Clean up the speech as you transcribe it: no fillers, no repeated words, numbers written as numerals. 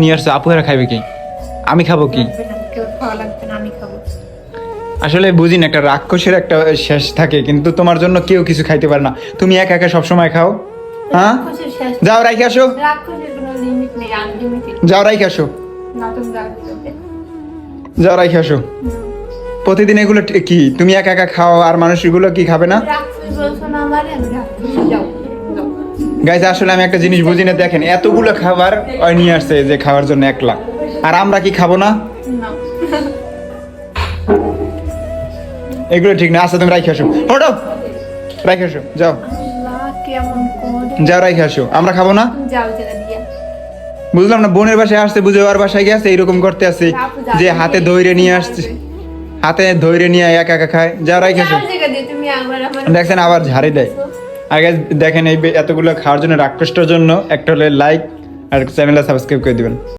নিয়ে আসছো, আপুরা খাইবে কি? আমি খাবো কি? কেউ খাওয়া লাগবে না, আমি খাবো। আসলে বুঝি না, একটা রাক্ষসের একটা শেষ থাকে, কিন্তু তোমার জন্য কেউ কিছু খাইতে পারে না। তুমি একা একা সবসময় খাও। হ্যাঁ, রাক্ষসের শেষ, যাও রাইখে আসো, রাক্ষসের কোনো লিমিট নেই, আনলিমিটেড। যাও রাইখে আসো, না তুমি রাখবে। যাও রাইখে আসো। প্রতিদিন এগুলো কি তুমি একা একা খাও আর মানুষগুলো কি খাবে না? রাক্ষস বলছো না আমারে, আমি রাক্ষস। যাও যাও। গাইজ আসলে আমি একটা জিনিস বুঝি না, দেখেন এতগুলো খাবার ওই নিয়ে আসছে যে খাওয়ার জন্য 1 লাখ, আর আমরা কি খাবো না? না। এগুলো ঠিক না। আচ্ছা তুমি রাইখে আসো, হটো রাইখে আসো, যাও আল্লাহ কেমন করে। যাও রাইখে আসো, আমরা খাবো না। যাও যেটা দিয়া। বুঝলাম না, বোনের বাসায় আসছে বুঝে ওর বাসায় গেছে এরকম করতে আছে যে হাতে ধৈর্য নিয়ে আসছে, হাতে ধৈর্য নিয়ে একা একা খায়। যাও রাইখে আসো। যাও জায়গা দিয়ে তুমি আবার আমার দেখছেন আবার ঝাড়ি দেয়। আগে দেখেন এই এতগুলো খাওয়ার জন্য, রাক্ষসটার জন্য একটা হলে লাইক আর চ্যানেলটা সাবস্ক্রাইব করে দিবেন।